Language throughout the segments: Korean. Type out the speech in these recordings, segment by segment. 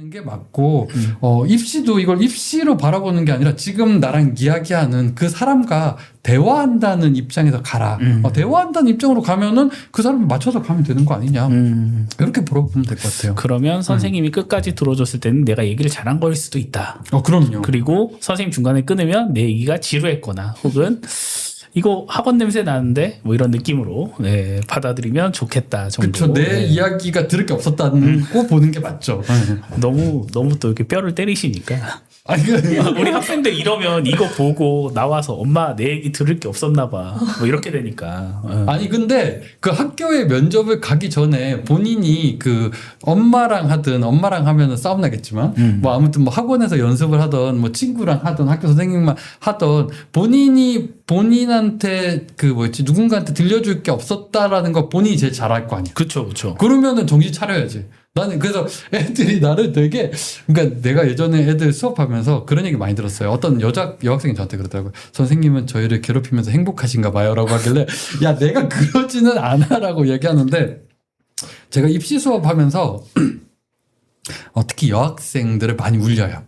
게 맞고 입시도 이걸 입시로 바라보는 게 아니라 지금 나랑 이야기하는 그 사람과 대화한다는 입장에서 가라. 대화한다는 입장으로 가면은 그 사람을 맞춰서 가면 되는 거 아니냐. 이렇게 물어보면 될 것 같아요. 그러면 선생님이 끝까지 들어줬을 때는 내가 얘기를 잘한 거일 수도 있다. 그럼요. 그리고 선생님 중간에 끊으면 내 얘기가 지루했거나 혹은 이거 학원 냄새 나는데 뭐 이런 느낌으로 받아들이면 좋겠다 정도. 그렇죠. 내 이야기가 들을 게 없었다는 거 보는 게 맞죠. 너무 또 이렇게 뼈를 때리시니까. 아니, 우리 학생들 이러면 이거 보고 나와서 엄마 내 얘기 들을 게 없었나 봐. 뭐 이렇게 되니까. 아니 근데 그 학교에 면접을 가기 전에 본인이 그 엄마랑 하면은 싸움 나겠지만 뭐 아무튼 뭐 학원에서 연습을 하던 뭐 친구랑 하던 학교 선생님만 하던 본인한테 그 뭐였지 누군가한테 들려줄 게 없었다라는 거 본인이 제일 잘 알 거 아니야. 그렇죠. 그러면은 정신 차려야지. 나는 그래서 애들이 나를 되게 그러니까 내가 예전에 애들 수업하면서 그런 얘기 많이 들었어요. 어떤 여학생이 저한테 그러더라고요. 선생님은 저희를 괴롭히면서 행복하신가 봐요라고 하길래 야 내가 그러지는 않아라고 얘기하는데 제가 입시 수업하면서 특히 여학생들을 많이 울려요.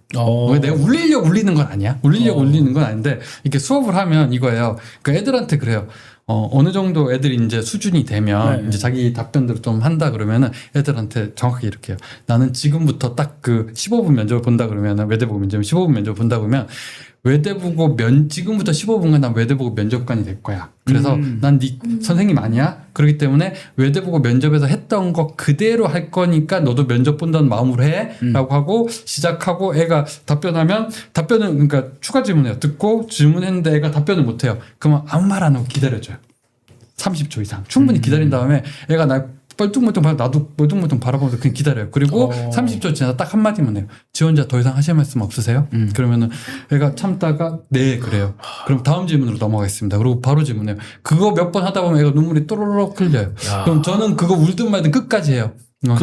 내가 울리려고 울리는 건 아니야. 울리는 건 아닌데 이렇게 수업을 하면 이거예요. 그러니까 애들한테 그래요. 어느 정도 애들이 이제 수준이 되면 이제 자기 답변들을 좀 한다 그러면은 애들한테 정확하게 이렇게 해요. 나는 지금부터 딱 그 15분 면접을 본다 그러면은 외대보고 면접을 15분 면접을 본다 그러면 외대보고 지금부터 15분간 난 외대보고 면접관이 될 거야. 그래서 난 네 선생님 아니야? 그렇기 때문에 외대보고 면접에서 했던 거 그대로 할 거니까 너도 면접 본다는 마음으로 해. 라고 하고 시작하고 애가 답변하면 답변은 그러니까 추가 질문해요. 듣고 질문했는데 애가 답변을 못 해요. 그러면 아무 말 안 하고 기다려줘요. 30초 이상. 충분히 기다린 다음에 애가 날 뻘뚱멀뚱 나도 멀뚱멀뚱 바라보면서 그냥 기다려요. 그리고 30초 지나서 딱 한마디만 해요. 지원자 더 이상 하실 말씀 없으세요? 그러면은 애가 참다가 네 그래요. 그럼 다음 질문으로 넘어가겠습니다. 그리고 바로 질문해요. 그거 몇 번 하다 보면 애가 눈물이 또로록 흘려요. 그럼 저는 그거 울든 말든 끝까지 해요.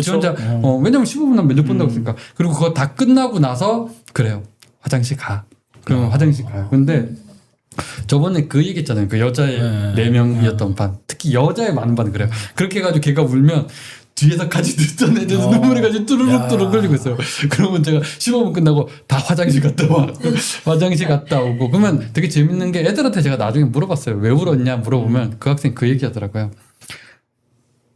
지원자 왜냐면 15분은 면접 본다고 했으니까. 그리고 그거 다 끝나고 나서 그래요. 화장실 가. 그러면 화장실 가요. 근데 저번에 그 얘기 했잖아요. 그 여자애 4명이었던 반. 특히 여자애 많은 반은 그래요. 그렇게 해가지고 걔가 울면 뒤에서 같이 듣던 애들도 눈물이 같이 뚜루룩 흘리고 있어요. 그러면 제가 15분 끝나고 다 화장실 갔다 와. 화장실 갔다 오고. 그러면 되게 재밌는 게 애들한테 제가 나중에 물어봤어요. 왜 울었냐 물어보면 그 학생 그 얘기 하더라고요.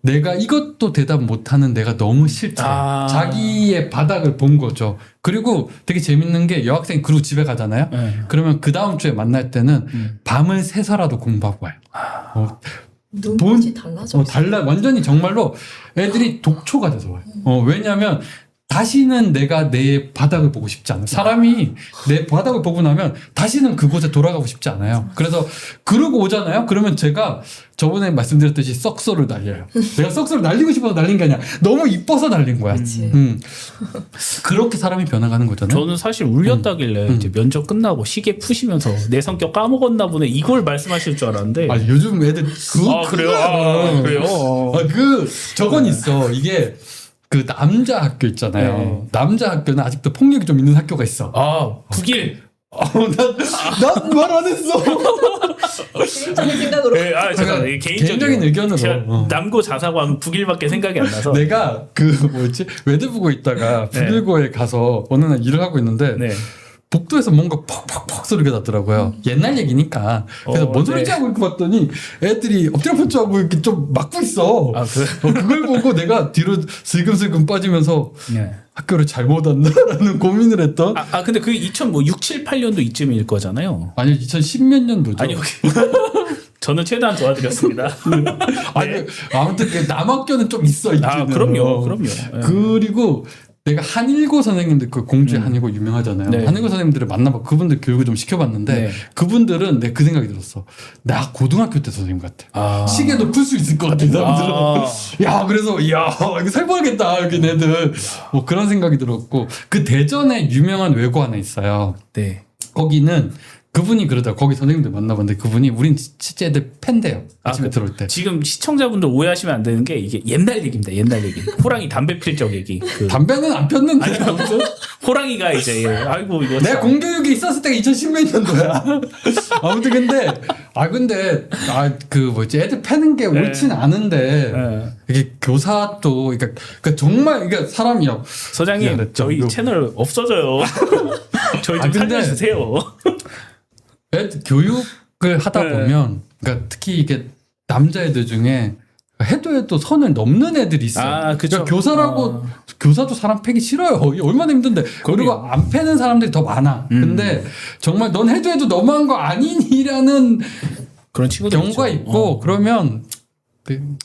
내가 이것도 대답 못하는 내가 너무 싫다. 자기의 바닥을 본 거죠. 그리고 되게 재밌는 게 여학생 그리고 집에 가잖아요. 그러면 그 다음 주에 만날 때는 밤을 새서라도 공부하고 와요. 눈빛이 달라져. 완전히 정말로 애들이 독초가 돼서 와요. 왜냐하면 다시는 내가 내 바닥을 보고 싶지 않아요. 사람이 내 바닥을 보고 나면 다시는 그곳에 돌아가고 싶지 않아요. 그래서 그러고 오잖아요. 그러면 제가 저번에 말씀드렸듯이 썩소를 날려요. 내가 썩소를 날리고 싶어서 날린 게 아니야. 너무 이뻐서 날린 거야. 그렇게 사람이 변화가는 거잖아요. 저는 사실 울렸다길래 이제 면접 끝나고 시계 푸시면서 내 성격 까먹었나 보네 이걸 말씀하실 줄 알았는데. 요즘 애들 그래요? 그래요? 저건 있어. 이게 그 남자 학교 있잖아요. 남자 학교는 아직도 폭력이 좀 있는 학교가 있어. 북일. 난 말 안 했어. 개인적인 생각으로. 잠깐 개인적인 의견으로. 남고 자사고하면 북일밖에 생각이 안 나서. 내가 외대부고 있다가 북일고에 가서 어느 날 일을 하고 있는데 복도에서 뭔가 퍽퍽퍽 소리가 났더라고요. 옛날 얘기니까. 그래서 뭔 소리지 하고 이렇게 봤더니 애들이 엎드려 뻗쳐하고 이렇게 좀 막고 있어. 그걸 보고 내가 뒤로 슬금슬금 빠지면서 학교를 잘못 왔나라는 고민을 했던. 근데 그게 2006, 7, 8년도 이쯤일 거잖아요. 아니요, 2010몇 년도죠. 아니요. 저는 최대한 도와드렸습니다. 아무튼 그 남학교는 좀 있어. 그럼요. 그리고 내가 한일고 선생님들 그 공주의 한일고 유명하잖아요. 한일고 선생님들을 만나봐 그분들 교육을 좀 시켜봤는데 그분들은 내 그 생각이 들었어. 나 고등학교 때 선생님 같아. 시계도 풀 수 있을 것 같아. 사람들은. 그래서 이거 살벌하겠다 이렇게 애들 그런 생각이 들었고 그 대전에 유명한 외고 하나 있어요. 거기는 그분이 그러다 거기 선생님들 만나봤는데 그분이 우린 진짜 애들 팬데요. 아침에 들어올 때. 지금 시청자분들 오해하시면 안 되는 게 이게 옛날 얘기입니다. 옛날 얘기. 호랑이 담배 필 적 얘기. 담배는 안 폈는데. 아무튼 호랑이가 이제 이거 내가 공교육이 있었을 때가 2010몇 년도야. 아무튼 근데 애들 패는 게 옳진 않은데 이게 교사도 그러니까 정말 이게 사람이요. 소장님 미안해, 저희 좀 채널 없어져요. 저희 좀 근데- 살려주세요. 교육을 하다 네. 보면 그러니까 특히 이게 남자애들 중에 해도 선을 넘는 애들이 있어요. 아, 그쵸. 그러니까 교사라고 교사도 사람 패기 싫어요. 이게 얼마나 힘든데. 그리고 안 패는 사람들이 더 많아. 근데 정말 넌 해도 너무한 거 아니니라는 그런 친구들 경우가 있고 그러면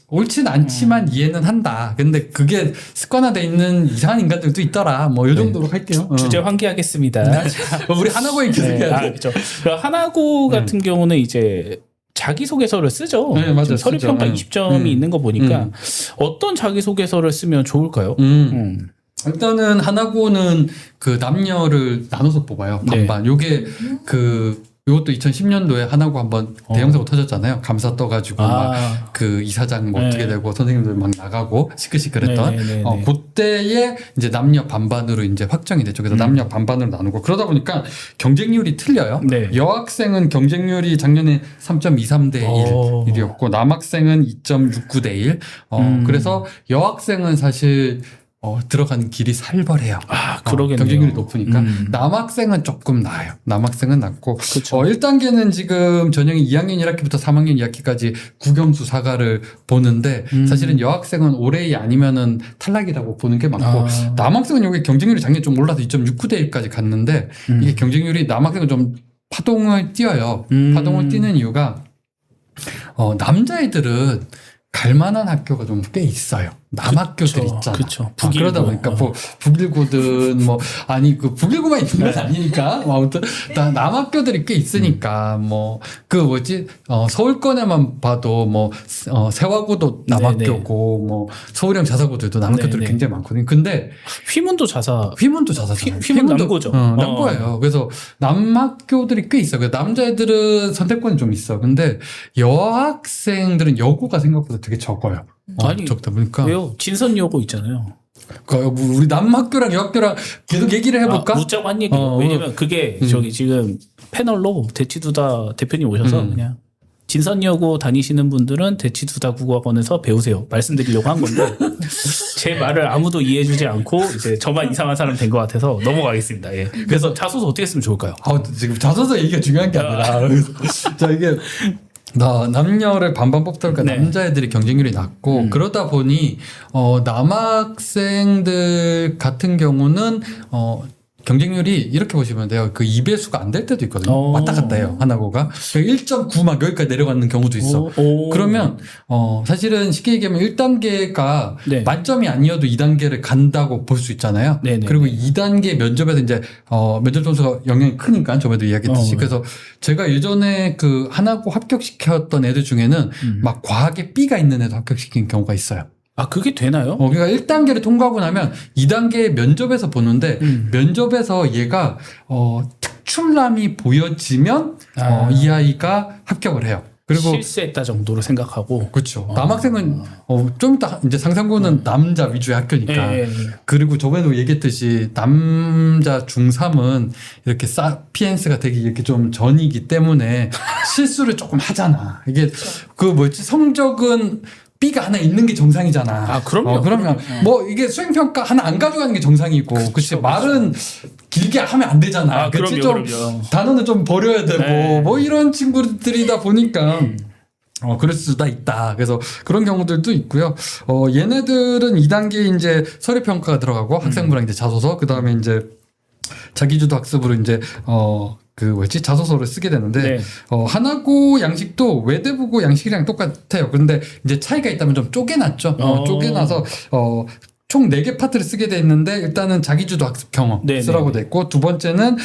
옳진 않지만 이해는 한다. 근데 그게 습관화돼 있는 이상한 인간들도 있더라. 뭐 이 정도로 할게요. 주제 환기하겠습니다. 우리 하나고에 계속 네, 해야 돼. 그렇죠. 하나고 같은 경우는 이제 자기소개서를 쓰죠. 네, 맞아요. 지금 서류평가 쓰죠. 20점이 있는 거 보니까 어떤 자기소개서를 쓰면 좋을까요? 일단은 하나고는 그 남녀를 나눠서 뽑아요. 반반. 요게 요것도 2010년도에 하나고 한번 대형사고 터졌잖아요. 감사 떠가지고 막 그 이사장 뭐 네. 어떻게 되고 선생님들 막 나가고 시끌시끌했던 네. 그때에 이제 남녀 반반으로 이제 확정이 됐죠. 그래서 남녀 반반으로 나누고 그러다 보니까 경쟁률이 틀려요. 네. 여학생은 경쟁률이 작년에 3.23대 1이었고 남학생은 2.69대 1. 그래서 여학생은 사실 들어가는 길이 살벌해요. 그러겠네요. 경쟁률이 높으니까. 남학생은 조금 나아요. 남학생은 낮고. 그쵸. 1단계는 지금 전형이 2학년 1학기부터 3학년 2학기까지 국영수 사과를 보는데 사실은 여학생은 올해이 아니면은 탈락이라고 보는 게 많고 남학생은 여기 경쟁률이 작년에 좀 올라서 2.69대 1까지 갔는데 이게 경쟁률이 남학생은 좀 파동을 띄어요. 파동을 띄는 이유가 남자애들은 갈 만한 학교가 좀 꽤 있어요. 남학교들 있잖아. 그쵸. 그러다 보니까 뭐 북일고든 뭐 아니 그 북일고만 있는 건 아니니까 뭐 아무튼 남학교들이 꽤 있으니까 뭐 그 뭐지 서울권에만 봐도 뭐 세화고도 남학교고 뭐 서울형 자사고들도 남학교들이 네네. 굉장히 많거든요. 근데 휘문도 자사. 휘문도 자사잖아요. 휘문 남고죠. 남고예요. 그래서 남학교들이 꽤 있어요. 그래서 남자애들은 선택권이 좀 있어. 근데 여학생들은 여고가 생각보다 되게 적어요. 아니, 적다 보니까. 왜요? 진선여고 있잖아요. 우리 남학교랑 여학교랑 계속 얘기를 해볼까? 묻자고 한 얘기예요. 왜냐면 그게 저기 지금 패널로 대치두다 대표님 오셔서 그냥 진선여고 다니시는 분들은 대치두다 국어학원에서 배우세요. 말씀드리려고 한 건데 제 말을 아무도 이해해주지 않고 이제 저만 이상한 사람 된 것 같아서 넘어가겠습니다. 예. 그래서 자소서 어떻게 쓰면 좋을까요? 지금 자소서 얘기가 중요한 게 아니라. 자, 이게. 남녀를 반반 뽑다 보니까 네. 남자애들이 경쟁률이 낮고 그러다 보니 남학생들 같은 경우는 경쟁률이 이렇게 보시면 돼요. 그 2배수가 안 될 때도 있거든요. 왔다 갔다 해요. 하나고가. 1.9 막 여기까지 내려가는 경우도 있어. 그러면 사실은 쉽게 얘기하면 1단계가 네. 만점이 아니어도 2단계를 간다고 볼 수 있잖아요. 네네. 그리고 2단계 면접에서 이제 면접 점수가 영향이 크니까 저번에도 이야기했듯이 그래서 제가 예전에 그 하나고 합격시켰던 애들 중에는 막 과학에 B가 있는 애도 합격시킨 경우가 있어요. 그게 되나요? 그러니까 1단계를 통과하고 나면 2단계 면접에서 보는데 면접에서 얘가 특출남이 보여지면 이 아이가 합격을 해요. 그리고 실수했다 정도로 생각하고. 그렇죠. 남학생은 좀 이따 이제 상상고는 남자 위주의 학교니까. 예. 그리고 저번에도 얘기했듯이 남자 중3은 이렇게 사피엔스가 되게 이렇게 좀 전이기 때문에 실수를 조금 하잖아. 이게 그 뭐지 성적은 B가 하나 있는 게 정상이잖아. 그럼요. 그러면 뭐 이게 수행평가 하나 안 가져가는 게 정상이고, 그치. 말은 길게 하면 안 되잖아. 그치. 그럼요. 단어는 좀 버려야 되고, 네. 뭐 이런 친구들이다 보니까. 그럴 수도 있다. 그래서 그런 경우들도 있고요. 얘네들은 2단계 이제 서류평가가 들어가고, 학생부랑 이제 자소서, 그 다음에 이제 자기주도 학습으로 이제, 자소서를 쓰게 되는데, 네. 하나고 양식도 외대부고 양식이랑 똑같아요. 그런데 이제 차이가 있다면 좀 쪼개놨죠. 쪼개놔서, 총 4개 파트를 쓰게 돼 있는데, 일단은 자기주도 학습 경험 네, 쓰라고 돼 있고, 두 번째는,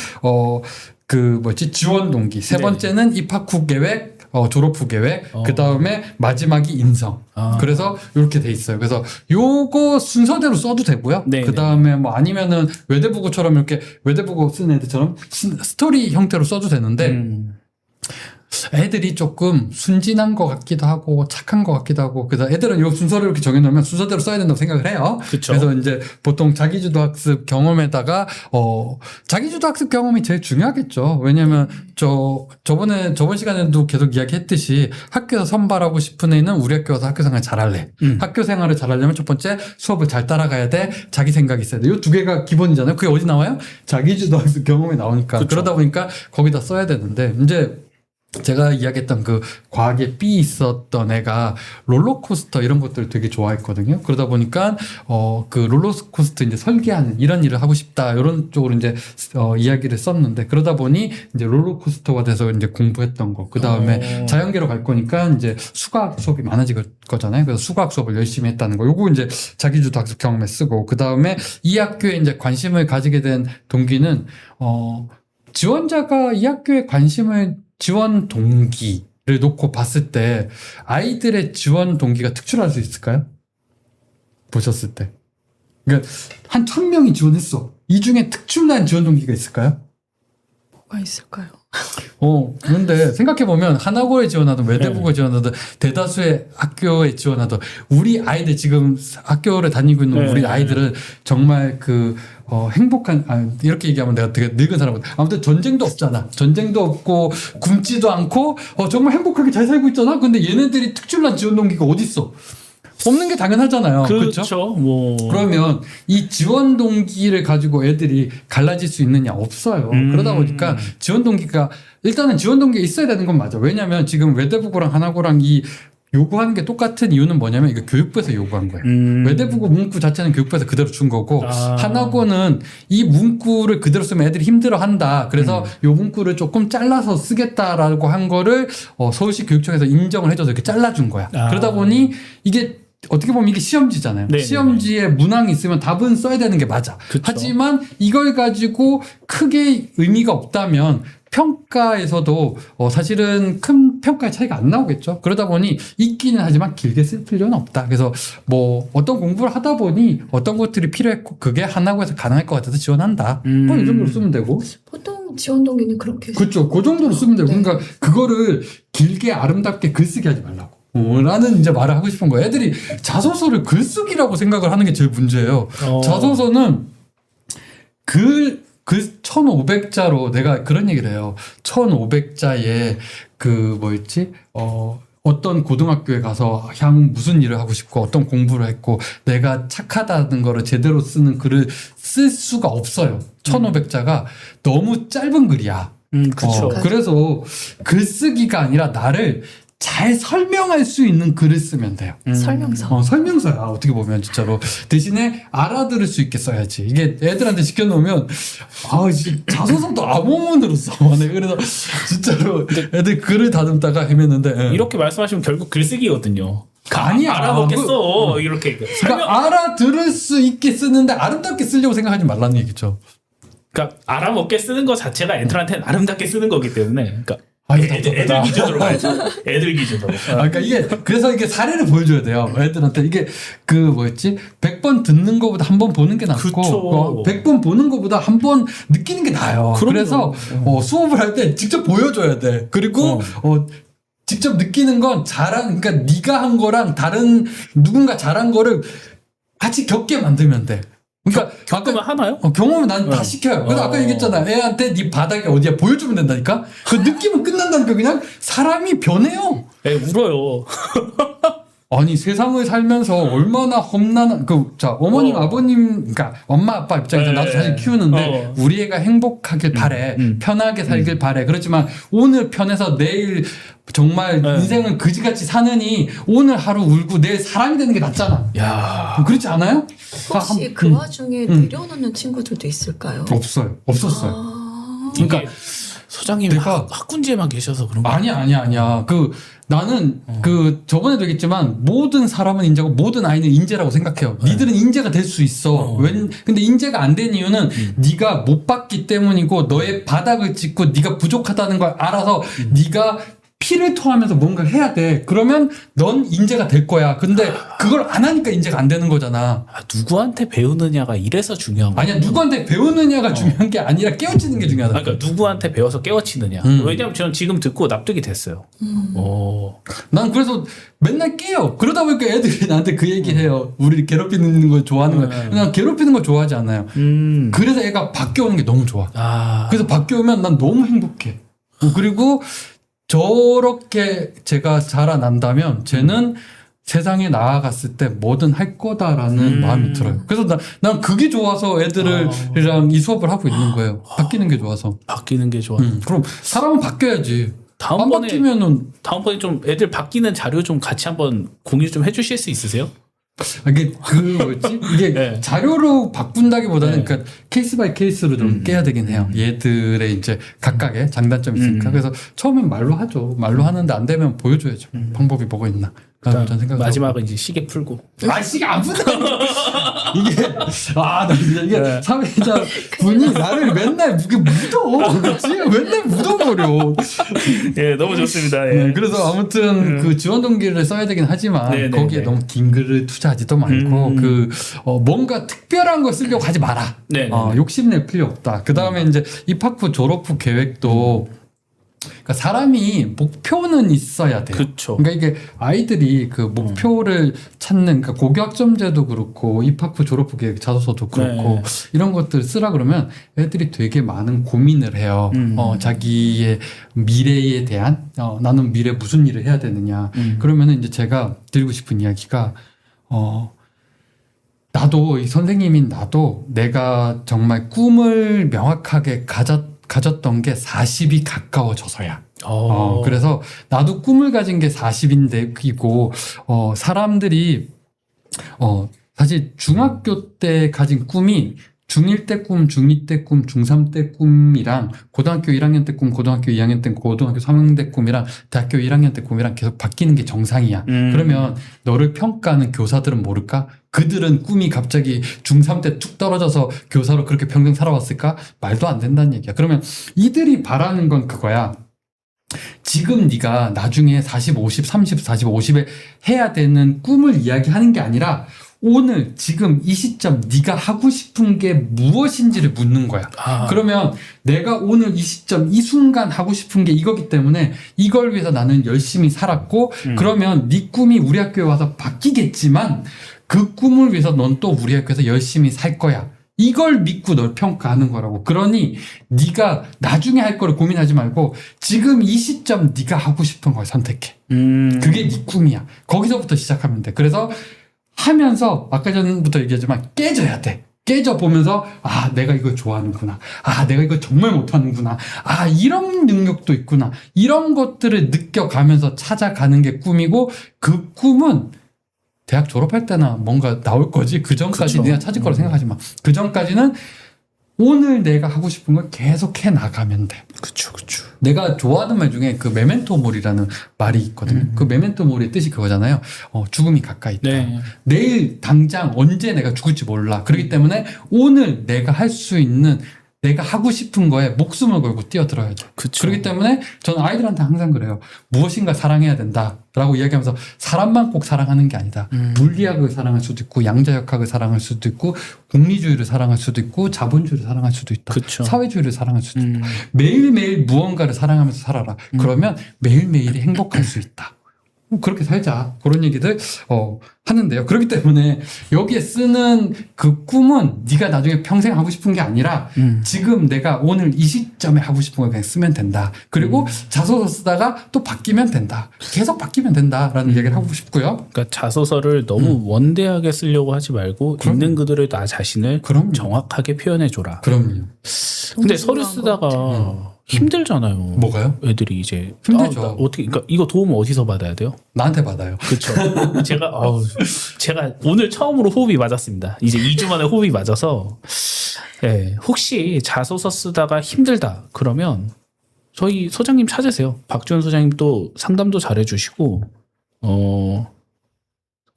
지원 동기. 세 네. 번째는 입학 후 계획, 졸업 후 계획, 그 다음에 마지막이 인성. 그래서 이렇게 돼 있어요. 그래서 요거 순서대로 써도 되고요. 네, 그 다음에 뭐 아니면은 외대부고처럼 이렇게 외대부고 쓰는 애들처럼 스토리 형태로 써도 되는데 애들이 조금 순진한 것 같기도 하고 착한 것 같기도 하고 그래서 애들은 요 순서를 이렇게 정해놓으면 순서대로 써야 된다고 생각을 해요. 그쵸. 그래서 이제 보통 자기주도 학습 경험에다가 자기주도 학습 경험이 제일 중요하겠죠. 왜냐면 저번 시간에도 계속 이야기했듯이 학교에서 선발하고 싶은 애는 우리 학교 와서 학교 생활 잘할래. 학교 생활을 잘하려면 첫 번째 수업을 잘 따라가야 돼. 자기 생각이 있어야 돼. 요 두 개가 기본이잖아요. 그게 어디 나와요? 자기주도 학습 경험에 나오니까. 그쵸. 그러다 보니까 거기다 써야 되는데 이제 제가 이야기했던 그 과학에 B 있었던 애가 롤러코스터 이런 것들을 되게 좋아했거든요. 그러다 보니까 그 롤러코스터 이제 설계하는 이런 일을 하고 싶다 이런 쪽으로 이제 이야기를 썼는데 그러다 보니 이제 롤러코스터가 돼서 이제 공부했던 거. 그 다음에 자연계로 갈 거니까 이제 수학 수업이 많아질 거잖아요. 그래서 수학 수업을 열심히 했다는 거. 요거 이제 자기주도 학습 경험에 쓰고 그 다음에 이 학교에 이제 관심을 가지게 된 동기는 지원자가 이 학교에 지원 동기를 놓고 봤을 때 아이들의 지원 동기가 특출할 수 있을까요? 보셨을 때. 그러니까 한 1000명이 지원했어. 이 중에 특출난 지원 동기가 있을까요? 뭐가 있을까요? 그런데 생각해보면 하나고에 지원하든 외대부고에 지원하든 대다수의 학교에 지원하든 우리 아이들 지금 학교를 다니고 있는 우리 아이들은 정말 행복한, 이렇게 얘기하면 내가 되게 늙은 사람이거든. 아무튼 전쟁도 없잖아. 전쟁도 없고 굶지도 않고 정말 행복하게 잘 살고 있잖아. 근데 얘네들이 특출난 지원 동기가 어딨어? 없는 게 당연하잖아요. 그렇죠. 그러면 이 지원 동기를 가지고 애들이 갈라질 수 있느냐? 없어요. 그러다 보니까 지원 동기가 일단은 지원 동기가 있어야 되는 건 맞아. 왜냐면 지금 외대부고랑 하나고랑 이 요구하는 게 똑같은 이유는 뭐냐면 이거 교육부에서 요구한 거예요. 외대부고 문구 자체는 교육부에서 그대로 준 거고 하나고는 이 문구를 그대로 쓰면 애들이 힘들어한다. 그래서 요 문구를 조금 잘라서 쓰겠다라고 한 거를 서울시 교육청에서 인정을 해줘서 이렇게 잘라준 거야. 그러다 보니 이게 어떻게 보면 이게 시험지잖아요. 네네네. 시험지에 문항이 있으면 답은 써야 되는 게 맞아. 그쵸. 하지만 이걸 가지고 크게 의미가 없다면 평가에서도 사실은 큰 평가의 차이가 안 나오겠죠. 그러다 보니 있기는 하지만 길게 쓸 필요는 없다. 그래서 어떤 공부를 하다 보니 어떤 것들이 필요했고 그게 하나고에서 가능할 것 같아서 지원한다. 이 정도로 쓰면 되고. 보통 지원 동기는 그렇게 그렇죠. 그 정도로 쓰면 되고. 네. 그러니까 그거를 길게 아름답게 글쓰기 하지 말라고. 라는 이제 말을 하고 싶은 거예요. 애들이 자소서를 글쓰기라고 생각을 하는 게 제일 문제예요. 자소서는 글 1500자로 내가 그런 얘기를 해요. 1500자에 어떤 고등학교에 가서 향후 무슨 일을 하고 싶고 어떤 공부를 했고 내가 착하다는 거를 제대로 쓰는 글을 쓸 수가 없어요. 1500자가 너무 짧은 글이야. 그렇죠. 그래서 글쓰기가 아니라 나를 잘 설명할 수 있는 글을 쓰면 돼요. 설명서. 설명서야 어떻게 보면 진짜로. 대신에 알아들을 수 있게 써야지. 이게 애들한테 시켜놓으면 자소서도 암호문으로 써만해. 그래서 진짜로 애들 글을 다듬다가 헤맸는데 이렇게 말씀하시면 결국 글쓰기거든요. 아니야. 알아보겠어. 이렇게. 그러니까 알아들을 수 있게 쓰는데 아름답게 쓰려고 생각하지 말라는 얘기죠. 그러니까 알아먹게 쓰는 것 자체가 애들한테는 아름답게 쓰는 거기 때문에. 그러니까 애들 답답하다. 기준으로 봐야죠. 애들 기준으로. 그러니까 그래서 이게 사례를 보여줘야 돼요. 애들한테 이게 100번 듣는 것보다 한 번 보는 게 낫고 그쵸. 100번 보는 것보다 한 번 느끼는 게 나아요. 그럼요. 그래서 수업을 할 때 직접 보여줘야 돼. 그리고 직접 느끼는 건 그러니까 네가 한 거랑 다른 누군가 잘한 거를 같이 겪게 만들면 돼. 그러니까 겪으면 하나요? 경험은 난 다 시켜요. 그래서 아까 얘기했잖아. 애한테 네 바닥이 어디야 보여주면 된다니까. 그 느낌은 끝난다니까. 그냥 사람이 변해요. 애 울어요. 아니 세상을 살면서 얼마나 험난한 어머님 아버님 그러니까 엄마 아빠 입장에서 나도 사실 키우는데 우리 애가 행복하길 바래. 편하게 살길 바래. 그렇지만 오늘 편해서 내일 정말 인생을 그지같이 사느니 오늘 하루 울고 내일 사람이 되는 게 낫잖아. 야. 그렇지 않아요? 혹시 그 와중에 내려놓는 친구들도 있을까요? 없었어요. 그러니까 소장님이 내가- 학군지에만 계셔서 그런 거 아니야. 나는 저번에도 얘기했지만 모든 사람은 인재고 모든 아이는 인재라고 생각해요. 니들은 인재가 될 수 있어. 근데 인재가 안 된 이유는 네가 못 봤기 때문이고 너의 바닥을 짚고 네가 부족하다는 걸 알아서 네가 피를 토하면서 뭔가를 해야 돼. 그러면 넌 인재가 될 거야. 근데 그걸 안 하니까 인재가 안 되는 거잖아. 누구한테 배우느냐가 이래서 중요한 거야. 아니야, 누구한테 배우느냐가 중요한 게 아니라 깨우치는 게 중요하다. 그러니까 누구한테 배워서 깨우치느냐. 왜냐면 저는 지금 듣고 납득이 됐어요. 난 그래서 맨날 깨요. 그러다 보니까 애들이 나한테 그 얘기 해요. 우리 괴롭히는 걸 좋아하는 거야. 난 괴롭히는 걸 좋아하지 않아요. 그래서 애가 바뀌어오는 게 너무 좋아. 그래서 바뀌어오면 난 너무 행복해. 그리고 저렇게 제가 자라난다면 쟤는 세상에 나아갔을 때 뭐든 할 거다라는 마음이 들어요. 그래서 난 그게 좋아서 애들이랑 이 수업을 하고 있는 거예요. 바뀌는 게 좋아서. 바뀌는 게 좋아. 그럼 사람은 바뀌어야지. 안 바뀌면은 다음번에 좀 애들 바뀌는 자료 좀 같이 한번 공유 좀 해주실 수 있으세요? 이게 이게 네. 자료로 바꾼다기보다는 네. 그러니까 케이스 바이 케이스로 좀 깨야 되긴 해요. 얘들의 이제 각각의 장단점이 있으니까. 그래서 처음엔 말로 하죠. 말로 하는데 안 되면 보여줘야죠. 방법이 뭐가 있나. 저는 생각하고. 마지막은 이제 시계 풀고. 시계 안 푼다. 이게 나 진짜 이게 네. 사회자 분이 나를 맨날 이게 묻어. 그렇지? 맨날 묻어버려. 예, 너무 좋습니다. 예. 네, 그래서 아무튼 그 지원 동기를 써야 되긴 하지만 네, 네, 거기에 네. 너무 긴 글을 투자하지도 말고 뭔가 특별한 걸 쓰려고 하지 마라. 네, 네, 네. 욕심낼 필요 없다. 그 다음에 이제 입학 후 졸업 후 계획도 그러니까 사람이 목표는 있어야 돼요. 그쵸. 그러니까 이게 아이들이 그 목표를 찾는 그러니까 고교학점제도 그렇고 입학 후 졸업 후 계획 자소서도 그렇고 네. 이런 것들 쓰라 그러면 애들이 되게 많은 고민을 해요. 자기의 미래에 대한 나는 미래 무슨 일을 해야 되느냐. 그러면은 이제 제가 드리고 싶은 이야기가 나도 이 선생님인 나도 내가 정말 꿈을 명확하게 가졌던 게 40이 가까워져서야. 그래서 나도 꿈을 가진 게 40인데 이고 사람들이 사실 중학교 때 가진 꿈이 중1 때 꿈, 중2 때 꿈, 중3 때 꿈이랑 고등학교 1학년 때 꿈, 고등학교 2학년 때 고등학교 3학년 때 꿈이랑 대학교 1학년 때 꿈이랑 계속 바뀌는 게 정상이야. 그러면 너를 평가하는 교사들은 모를까? 그들은 꿈이 갑자기 중3 때 툭 떨어져서 교사로 그렇게 평생 살아왔을까? 말도 안 된다는 얘기야. 그러면 이들이 바라는 건 그거야. 지금 네가 나중에 40, 50, 30, 40, 50에 해야 되는 꿈을 이야기하는 게 아니라 오늘 지금 이 시점 네가 하고 싶은 게 무엇인지를 묻는 거야. 그러면 내가 오늘 이 시점 이 순간 하고 싶은 게 이거기 때문에 이걸 위해서 나는 열심히 살았고 그러면 네 꿈이 우리 학교에 와서 바뀌겠지만 그 꿈을 위해서 넌 또 우리 학교에서 열심히 살 거야. 이걸 믿고 널 평가하는 거라고. 그러니 네가 나중에 할 거를 고민하지 말고 지금 이 시점 네가 하고 싶은 걸 선택해. 그게 네 꿈이야. 거기서부터 시작하면 돼. 그래서 하면서 아까 전부터 얘기했지만 깨져야 돼. 깨져 보면서 내가 이걸 좋아하는구나. 내가 이걸 정말 못하는구나. 이런 능력도 있구나. 이런 것들을 느껴가면서 찾아가는 게 꿈이고 그 꿈은 대학 졸업할 때나 뭔가 나올 거지. 그 전까지 그쵸. 네가 찾을 거라 생각하지 마. 그 전까지는 오늘 내가 하고 싶은 걸 계속 해 나가면 돼. 그쵸. 내가 좋아하는 말 중에 그 메멘토 모리라는 말이 있거든요. 그 메멘토 모리의 뜻이 그거잖아요. 죽음이 가까이 있다. 네. 내일 당장 언제 내가 죽을지 몰라. 그렇기 때문에 오늘 내가 할 수 있는 내가 하고 싶은 거에 목숨을 걸고 뛰어들어야 돼. 그쵸. 그렇기 때문에 저는 아이들한테 항상 그래요. 무엇인가 사랑해야 된다라고 이야기하면서 사람만 꼭 사랑하는 게 아니다. 물리학을 사랑할 수도 있고 양자역학을 사랑할 수도 있고 공리주의를 사랑할 수도 있고 자본주의를 사랑할 수도 있다. 그쵸. 사회주의를 사랑할 수도 있다. 매일매일 무언가를 사랑하면서 살아라. 그러면 매일매일이 행복할 수 있다. 그렇게 살자. 그런 얘기들 하는데요. 그렇기 때문에 여기에 쓰는 그 꿈은 네가 나중에 평생 하고 싶은 게 아니라 지금 내가 오늘 이 시점에 하고 싶은 걸 그냥 쓰면 된다. 그리고 자소서 쓰다가 또 바뀌면 된다. 계속 바뀌면 된다라는 얘기를 하고 싶고요. 그러니까 자소서를 너무 원대하게 쓰려고 하지 말고 그럼요. 있는 그대로 나 자신을 그럼요. 정확하게 표현해 줘라. 그럼요. 근데 너무 서류 중요한 것 쓰다가 힘들잖아요. 뭐가요? 애들이 이제 힘들죠. 나 어떻게 그러니까 이거 도움 어디서 받아야 돼요? 나한테 받아요. 그렇죠. 제가 오늘 처음으로 호흡이 맞았습니다. 이제 2주 만에 호흡이 맞아서 혹시 자소서 쓰다가 힘들다 그러면 저희 소장님 찾으세요. 박지원 소장님 또 상담도 잘해주시고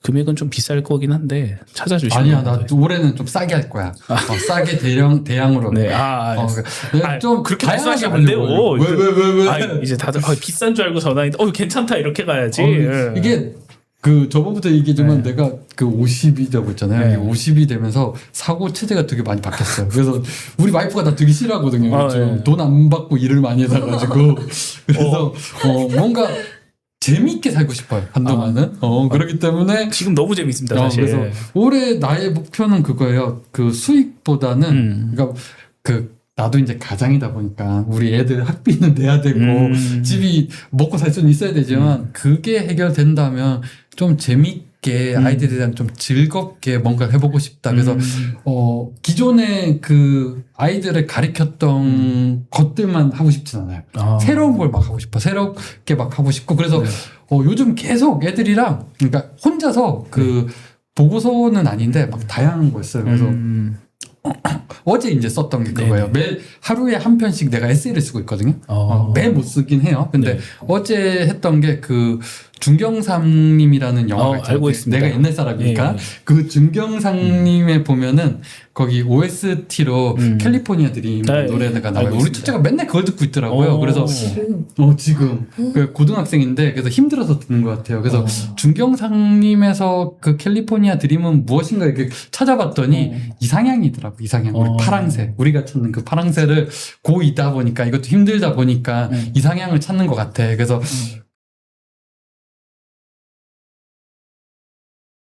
금액은 좀 비쌀 거긴 한데 찾아주시면 아니야, 나 올해는 좀 싸게 할 거야. 싸게 대량으로. 네, 좀 그렇게 다양하게 말씀하시면 안 돼요. 하려고. 왜? 아, 이제 다들 비싼 줄 알고 전화했는데 괜찮다 이렇게 가야지. 이게 그 저번부터 얘기했지만 내가 그 50이 되고 있잖아요. 네. 50이 되면서 사고 체제가 되게 많이 바뀌었어요. 그래서 우리 와이프가 나 되게 싫어하거든요. 네. 돈 안 받고 일을 많이 해가지고 그래서 뭔가 재미있게 살고 싶어요. 한동안은. 그렇기 때문에 지금 너무 재밌습니다, 사실. 그래서 올해 나의 목표는 그거예요. 그 수익보다는 그러니까 나도 이제 가장이다 보니까 우리 애들 학비는 내야 되고 집이 먹고 살 수는 있어야 되지만 그게 해결된다면 좀 재밌게 아이들이랑 좀 즐겁게 뭔가 해보고 싶다. 그래서 기존에 그 아이들을 가르쳤던 것들만 하고 싶진 않아요. 새로운 걸 막 하고 싶어. 새롭게 막 하고 싶고 그래서 요즘 계속 애들이랑 그러니까 혼자서 그 보고서는 아닌데 막 다양한 거 있어요. 그래서 어제 이제 썼던 게 그거예요. 매일 하루에 한 편씩 내가 에세이를 쓰고 있거든요. 매일 못 쓰긴 해요. 근데 어제 했던 게 그 중경상님이라는 영화가 있잖아요. 알고 있습니다. 내가 옛날 사람이니까 그 중경상님에 보면은 거기 OST로 캘리포니아 드림 노래가 나와요. 우리 첫째가 맨날 그걸 듣고 있더라고요. 그래서 지금 그 고등학생인데 그래서 힘들어서 듣는 것 같아요. 그래서 중경상님에서 그 캘리포니아 드림은 무엇인가 이렇게 찾아봤더니 이상향이더라고. 이상향. 우리 파랑새. 우리가 찾는 그 파랑새를 고 있다 보니까 이것도 힘들다 보니까 이상향을 찾는 것 같아. 그래서